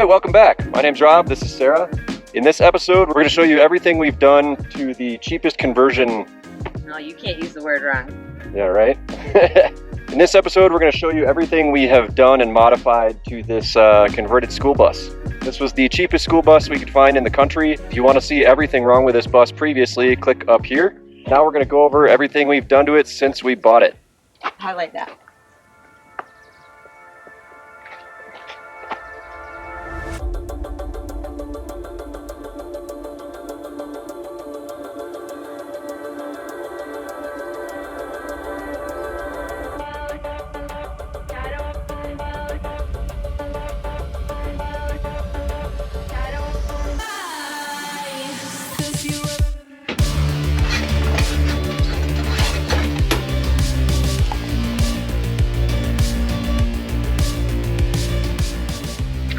Alright, welcome back. My name's Rob, this is Sarah. In this episode, we're going to show you everything we've done to the cheapest conversion. No, you can't use the word wrong. Yeah, right? In this episode, we're going to show you everything we have done and modified to this converted school bus. This was the cheapest school bus we could find in the country. If you want to see everything wrong with this bus previously, click up here. Now we're going to go over everything we've done to it since we bought it. Highlight that.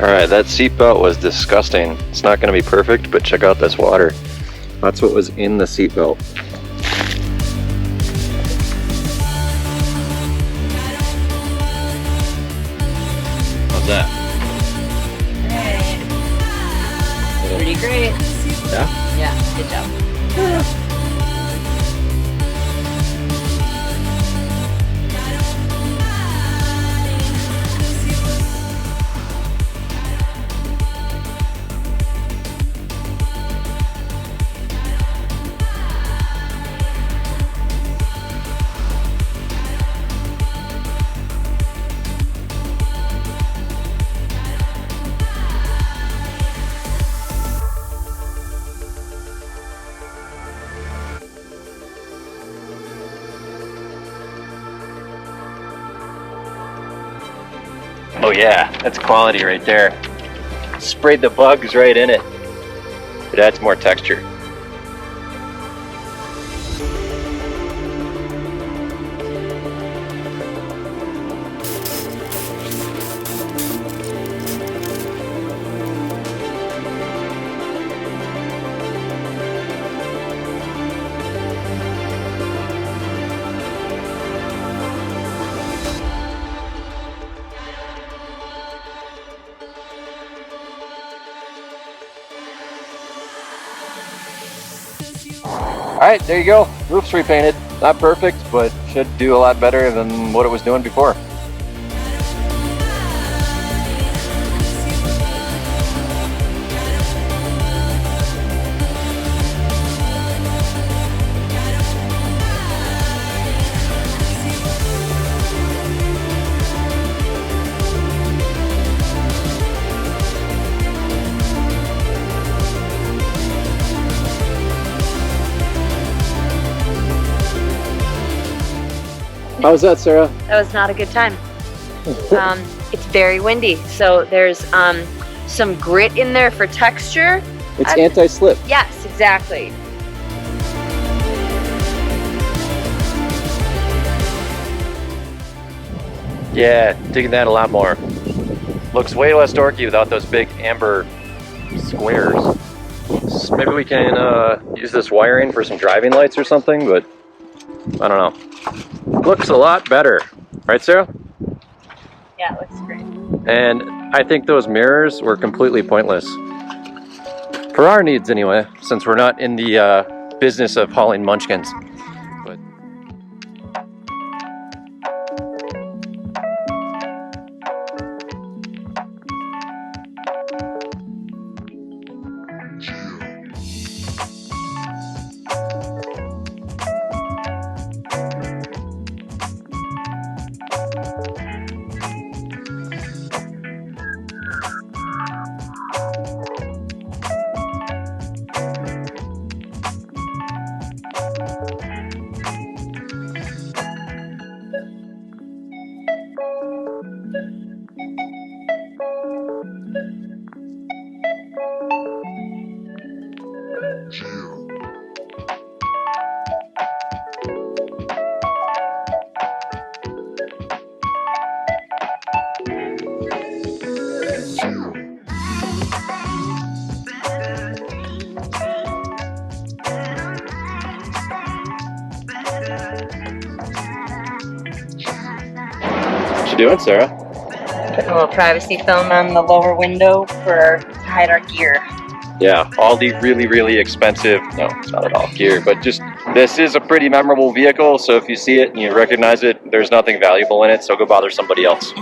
Alright, that seatbelt was disgusting. It's not going to be perfect, but check out this water. That's what was in the seatbelt. How's that? Great. Pretty great. Yeah? Yeah, good job. Oh yeah, that's quality right there. Sprayed the bugs right in it. It adds more texture. Alright, there you go. Roof's repainted. Not perfect, but should do a lot better than what it was doing before. How was that, Sarah? That was not a good time. It's very windy, so there's some grit in there for texture. It's anti-slip. Yes, exactly. Yeah, digging that a lot more. Looks way less dorky without those big amber squares. So maybe we can use this wiring for some driving lights or something, but I don't know. Looks a lot better. Right, Sarah? Yeah, it looks great. And I think those mirrors were completely pointless. For our needs anyway, since we're not in the business of hauling munchkins. But What you doing, Sarah? Putting a little privacy film on the lower window to hide our gear. Yeah, all the really, really expensive, no, it's not at all gear, but just, this is a pretty memorable vehicle, so if you see it and you recognize it, there's nothing valuable in it, so go bother somebody else.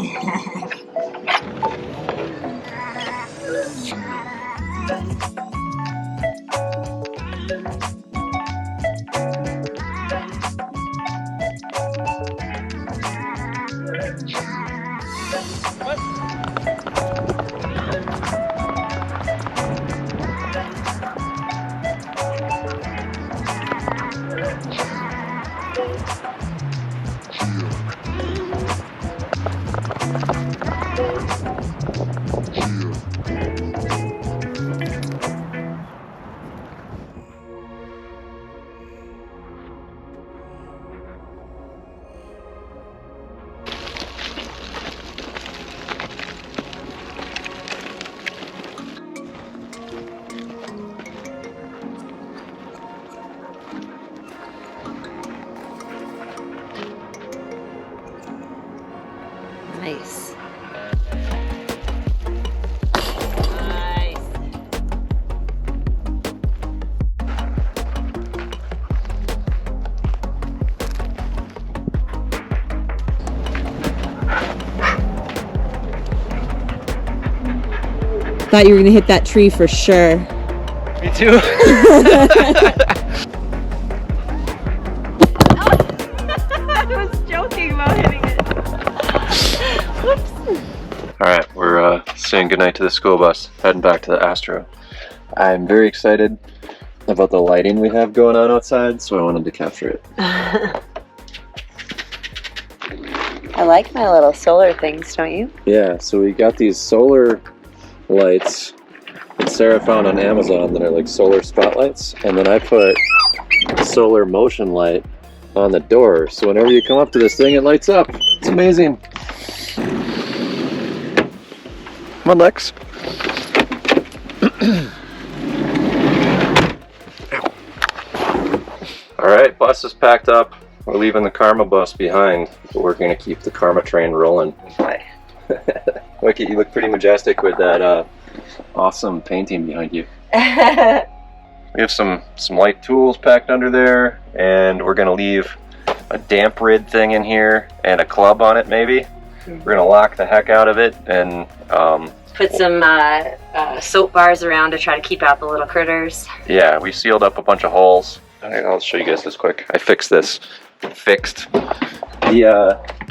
Nice. Thought you were gonna hit that tree for sure. Me too. I was joking about hitting it. Whoops. Alright, we're saying goodnight to the school bus, heading back to the Astro. I'm very excited about the lighting we have going on outside, so I wanted to capture it. I like my little solar things, don't you? Yeah, so we got these solar lights that Sarah found on Amazon that are like solar spotlights, and then I put a solar motion light on the door, so whenever you come up to this thing, it lights up. It's amazing. Come on, Lex. Alright, bus is packed up. We're leaving the Karma bus behind, but we're going to keep the Karma train rolling. Wicket, you look pretty majestic with that awesome painting behind you. We have some light tools packed under there, and we're going to leave a damp rid thing in here and a club on it maybe. We're going to lock the heck out of it and put some soap bars around to try to keep out the little critters. yeah, we sealed up a bunch of holes. I'll show you guys this quick. I fixed this.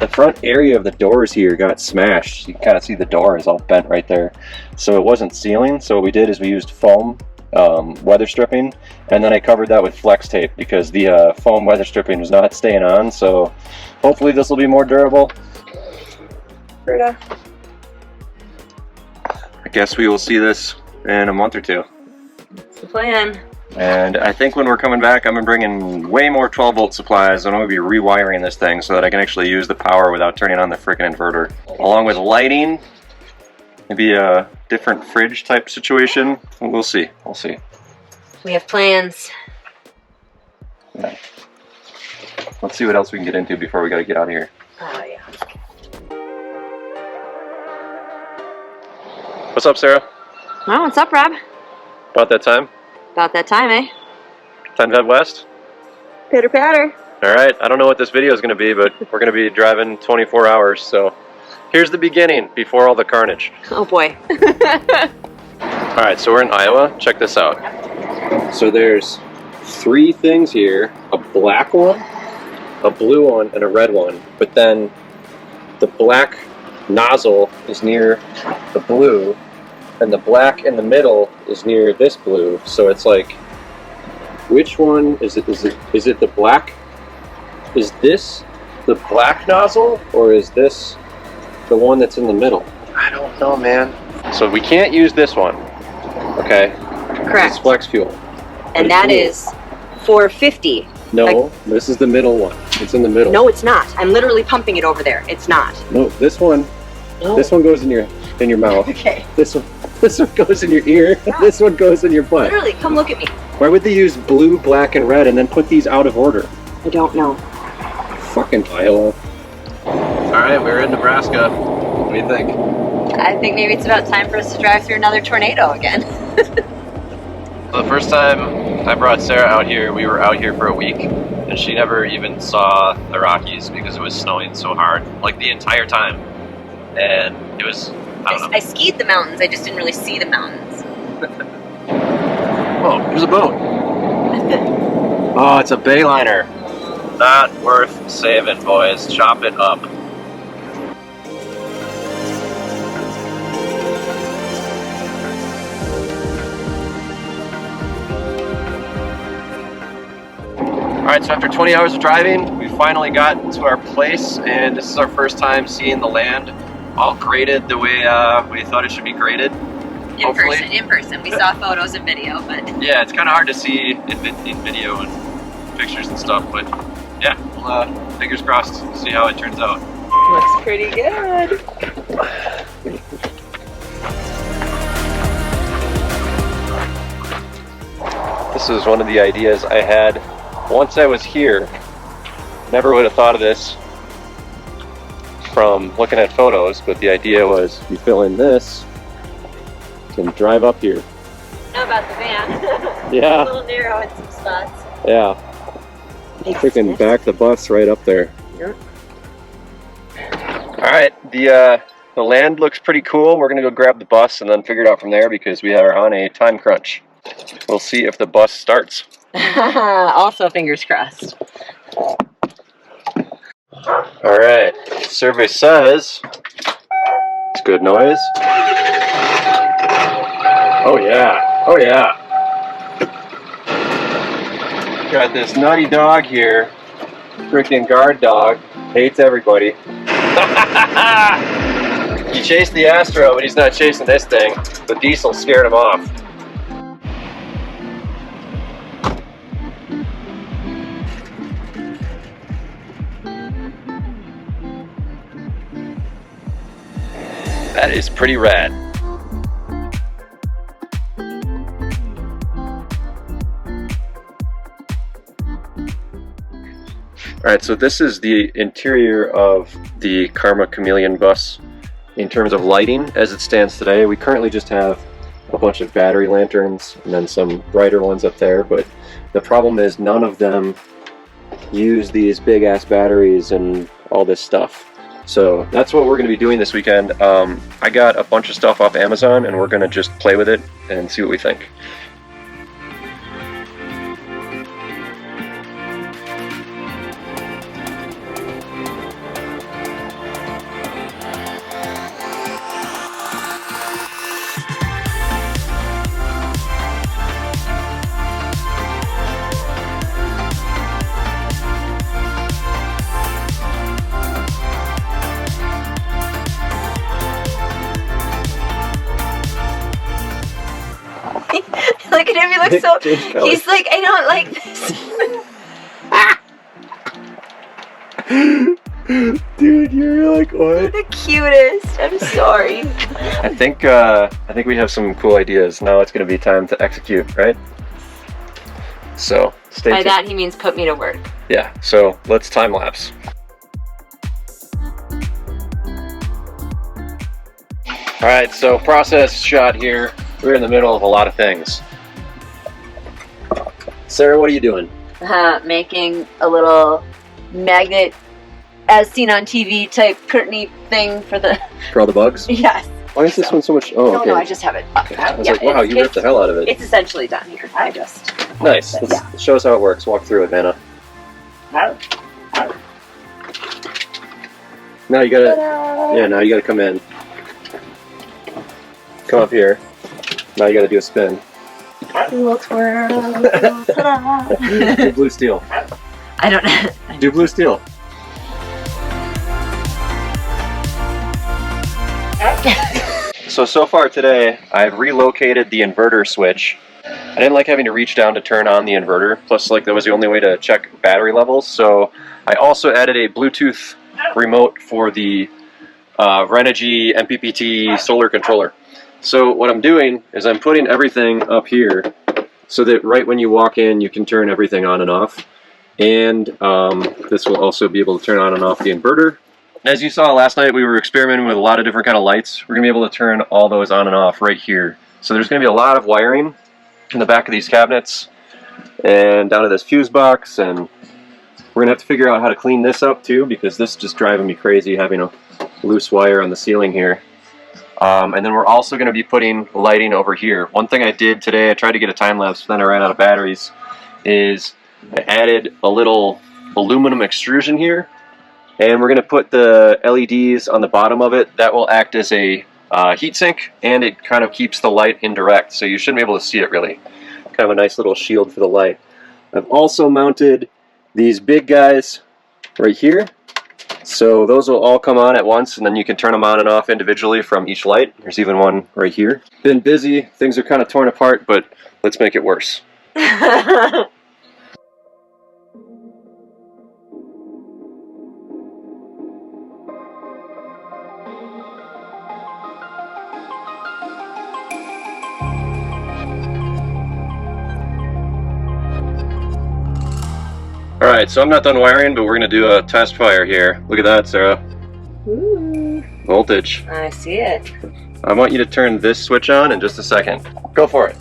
The front area of the doors here got smashed. You can kind of see the door is all bent right there. So it wasn't sealing, so what we did is we used foam weather stripping, and then I covered that with flex tape because the foam weather stripping was not staying on, so hopefully this will be more durable. I guess we will see this in a month or two. That's the plan. And I think when we're coming back, I'm bringing way more 12-volt supplies, and I'm going to be rewiring this thing so that I can actually use the power without turning on the frickin' inverter. Along with lighting, maybe a different fridge type situation. We'll see. We'll see. We have plans. Yeah. Let's see what else we can get into before we got to get out of here. Oh, yeah. What's up, Sarah? Well, what's up, Rob? About that time? About that time, eh? Time to head west? Pitter patter. Alright, I don't know what this video is going to be, but we're going to be driving 24 hours, so here's the beginning before all the carnage. Oh boy. Alright, so we're in Iowa. Check this out. So there's 3 things here, a black one, a blue one, and a red one, but then the black nozzle is near the blue, and the black in the middle is near this blue, so it's like, which one is it? Is it the black? Is this the black nozzle, or is this the one that's in the middle? I don't know, man. So we can't use this one, okay? Correct. It's flex fuel. And that is $4.50. No, like, this is the middle one. It's in the middle. No, it's not. I'm literally pumping it over there. It's not. No, this one. No. This one goes in your mouth. Okay. This one goes in your ear. No. This one goes in your butt. Literally, come look at me. Why would they use blue, black, and red and then put these out of order? I don't know. Fucking Iowa. All right, we're in Nebraska. What do you think? I think maybe it's about time for us to drive through another tornado again. The first time I brought Sarah out here, we were out here for a week, and she never even saw the Rockies because it was snowing so hard, like the entire time. And it was, I don't know. I skied the mountains, I just didn't really see the mountains. Oh, there's a boat. Oh, it's a Bayliner. Not worth saving, boys. Chop it up. Alright, so after 20 hours of driving, we finally got to our place, and this is our first time seeing the land all graded the way we thought it should be graded. In person. We saw photos and video, but... Yeah, it's kind of hard to see in video and pictures and stuff, but yeah, we'll, fingers crossed, see how it turns out. Looks pretty good. This is one of the ideas I had once I was here. Never would have thought of this from looking at photos, but the idea was you fill in this and drive up here. How about the van? Yeah. A little narrow in some spots. Yeah. Freaking back the bus right up there. Yep. Alright, the land looks pretty cool. We're gonna go grab the bus and then figure it out from there because we are on a time crunch. We'll see if the bus starts. Also fingers crossed. Alright, survey says it's good noise. Oh yeah, oh yeah. Got this nutty dog here, freaking guard dog, hates everybody. He chased the Astro, but he's not chasing this thing. The diesel scared him off. That is pretty rad. Alright, so this is the interior of the Karma Chameleon bus in terms of lighting as it stands today. We currently just have a bunch of battery lanterns and then some brighter ones up there, but the problem is none of them use these big ass batteries and all this stuff. So that's what we're going to be doing this weekend. I got a bunch of stuff off Amazon and we're going to just play with it and see what we think. Look at him, he looks so... He's like, I don't like this. Dude, you're like, what? You're the cutest. I'm sorry. I think we have some cool ideas. Now it's going to be time to execute, right? So, stay tuned. By that he means put me to work. Yeah, so let's time lapse. Alright, so process shot here. We're in the middle of a lot of things. Sarah, what are you doing? Making a little magnet, as seen on TV type curtain-y thing for the... For all the bugs? Yes. Why is this one so much... Oh, okay. No, I just have it up. Okay. I was like, wow, you ripped the hell out of it. It's essentially done here. I just... Nice. Let's show us how it works. Walk through it, Vanna. Now you gotta... Ta-da! Yeah, now you gotta come in. Come up here. Now you gotta do a spin. Little twirl. Ta-da! Do blue steel. I don't know. Do blue steel. So far today, I've relocated the inverter switch. I didn't like having to reach down to turn on the inverter, plus like that was the only way to check battery levels, so I also added a Bluetooth remote for the Renogy MPPT solar controller. So what I'm doing is I'm putting everything up here so that right when you walk in you can turn everything on and off. And this will also be able to turn on and off the inverter As you saw last night, we were experimenting with a lot of different kind of lights. We're going to be able to turn all those on and off right here. So there's going to be a lot of wiring in the back of these cabinets and down to this fuse box, and we're going to have to figure out how to clean this up too, because this is just driving me crazy having a loose wire on the ceiling here. And then we're also going to be putting lighting over here. One thing I did today, I tried to get a time lapse, but then I ran out of batteries, is I added a little aluminum extrusion here, and we're going to put the LEDs on the bottom of it. That will act as a heat sink, and it kind of keeps the light indirect, so you shouldn't be able to see it really. Kind of a nice little shield for the light. I've also mounted these big guys right here. So those will all come on at once, and then you can turn them on and off individually from each light. There's even one right here. Been busy, things are kind of torn apart, but let's make it worse. Alright, so I'm not done wiring, but we're going to do a test fire here. Look at that, Sarah. Ooh, Voltage. I see it. I want you to turn this switch on in just a second. Go for it.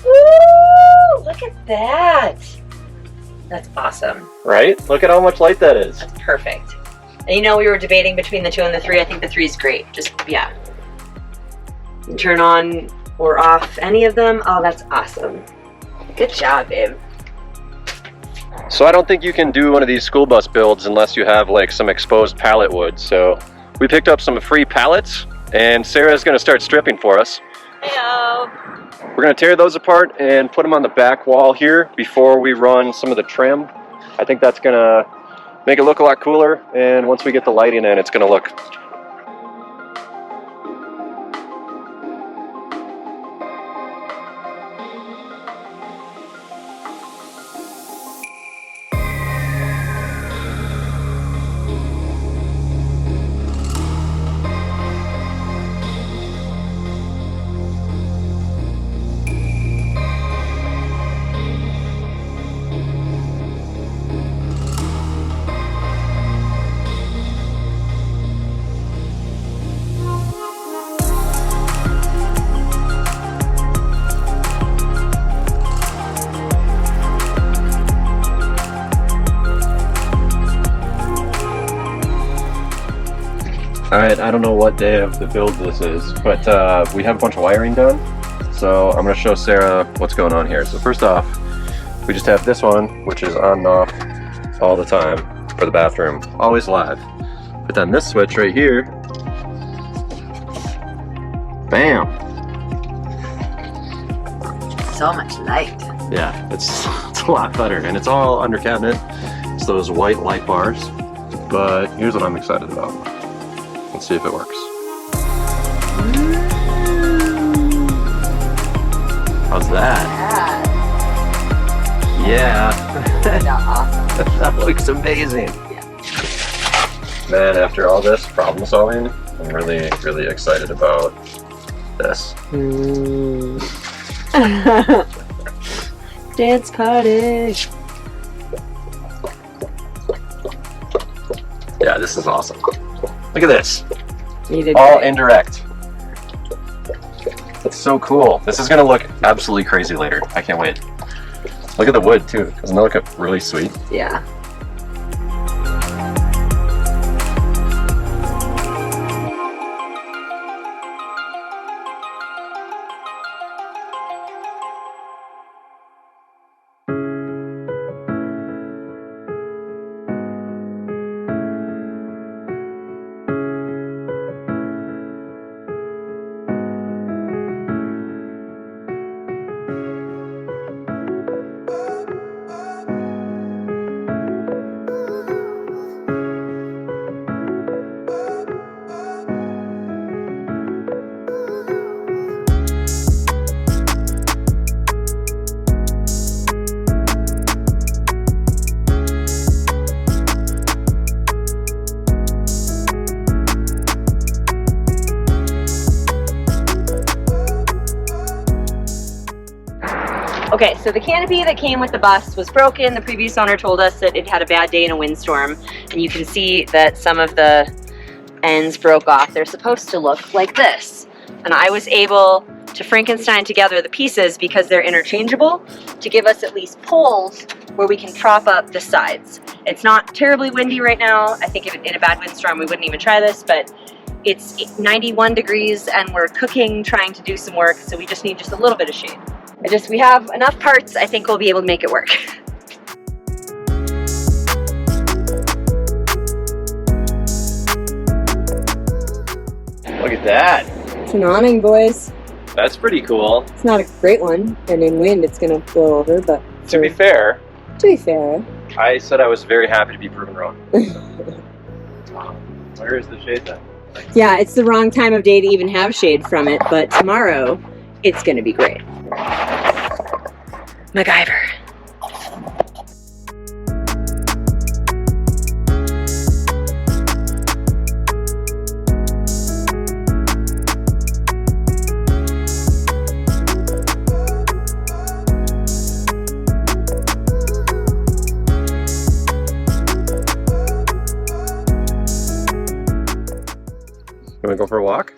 Ooh, look at that. That's awesome. Right? Look at how much light that is. That's perfect. And you know, we were debating between the 2 and the 3. I think the 3 is great. Just, yeah. You can turn on or off any of them. Oh, that's awesome. Good job, babe. So I don't think you can do one of these school bus builds unless you have like some exposed pallet wood. So we picked up some free pallets, and Sarah's going to start stripping for us. Heyo. We're going to tear those apart and put them on the back wall here before we run some of the trim. I think that's going to make it look a lot cooler, and once we get the lighting in, it's going to look Alright, I don't know what day of the build this is, but we have a bunch of wiring done, so I'm going to show Sarah what's going on here. So first off, we just have this one, which is on and off all the time for the bathroom, always live. But then this switch right here, bam! So much light. Yeah, it's a lot better, and it's all under cabinet. It's those white light bars, but here's what I'm excited about. Let's see if it works. How's that? Yeah. That's awesome. That looks amazing. Yeah. Man, after all this problem solving, I'm really, really excited about this. Dance party. Yeah, this is awesome. Look at this. You did All great. indirect. That's so cool. This is gonna look absolutely crazy later. I can't wait. Look at the wood too. Doesn't that look really sweet? Yeah. Okay, so the canopy that came with the bus was broken. The previous owner told us that it had a bad day in a windstorm, and you can see that some of the ends broke off. They're supposed to look like this. And I was able to Frankenstein together the pieces because they're interchangeable to give us at least poles where we can prop up the sides. It's not terribly windy right now. I think in a bad windstorm we wouldn't even try this, but it's 91 degrees and we're cooking, trying to do some work, so we just need just a little bit of shade. We have enough parts, I think we'll be able to make it work. Look at that. It's an awning, boys. That's pretty cool. It's not a great one, and in wind it's gonna blow over, but To be fair, I said I was very happy to be proven wrong. Where is the shade then? Yeah, it's the wrong time of day to even have shade from it, but tomorrow it's gonna be great. MacGyver. You want to go for a walk?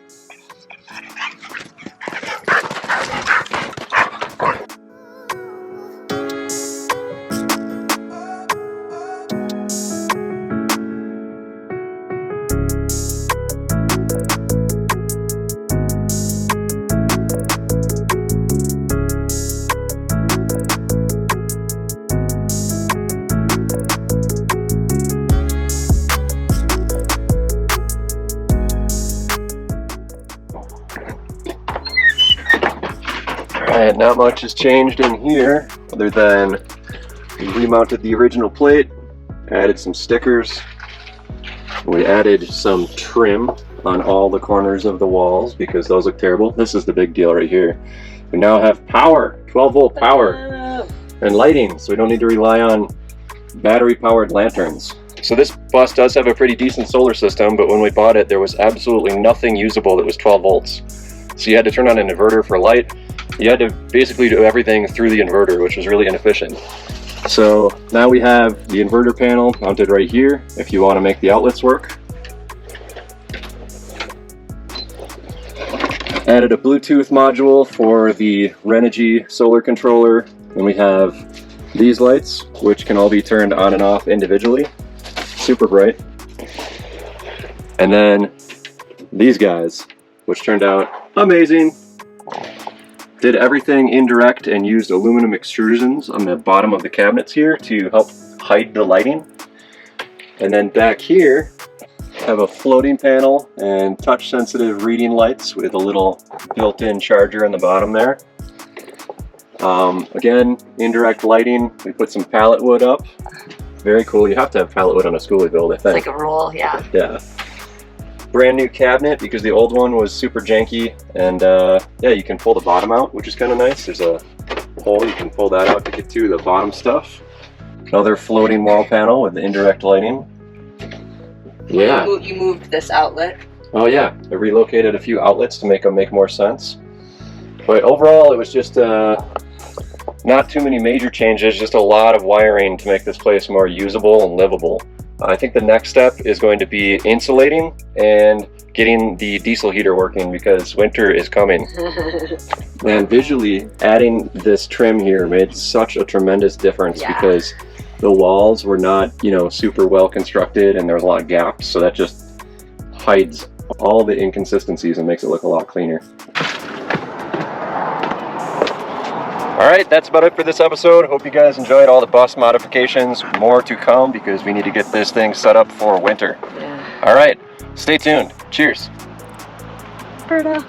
Alright, not much has changed in here other than we remounted the original plate, added some stickers, we added some trim on all the corners of the walls because those look terrible. This is the big deal right here. We now have power, 12-volt power, and lighting, so we don't need to rely on battery-powered lanterns. So this bus does have a pretty decent solar system, but when we bought it, there was absolutely nothing usable that was 12 volts. So you had to turn on an inverter for light. You had to basically do everything through the inverter, which was really inefficient. So now we have the inverter panel mounted right here if you want to make the outlets work. Added a Bluetooth module for the Renogy solar controller. And we have these lights, which can all be turned on and off individually. Super bright. And then these guys, which turned out amazing. Did everything indirect and used aluminum extrusions on the bottom of the cabinets here to help hide the lighting. And then back here, have a floating panel and touch sensitive reading lights with a little built-in charger on the bottom there. Again, indirect lighting. We put some pallet wood up. Very cool. You have to have pallet wood on a schoolie build, I think. It's like a roll, yeah. Yeah. Brand new cabinet because the old one was super janky, and yeah, you can pull the bottom out, which is kind of nice. There's a hole, you can pull that out to get to the bottom stuff. Another floating wall panel with the indirect lighting. Yeah. You moved this outlet. Oh yeah, I relocated a few outlets to make them make more sense. But overall, it was just not too many major changes, just a lot of wiring to make this place more usable and livable. I think the next step is going to be insulating and getting the diesel heater working because winter is coming. And visually, adding this trim here made such a tremendous difference because the walls were not, you know, super well constructed and there was a lot of gaps, so that just hides all the inconsistencies and makes it look a lot cleaner. Alright, that's about it for this episode. Hope you guys enjoyed all the bus modifications. More to come because we need to get this thing set up for winter. Yeah. Alright, stay tuned. Cheers. Berta.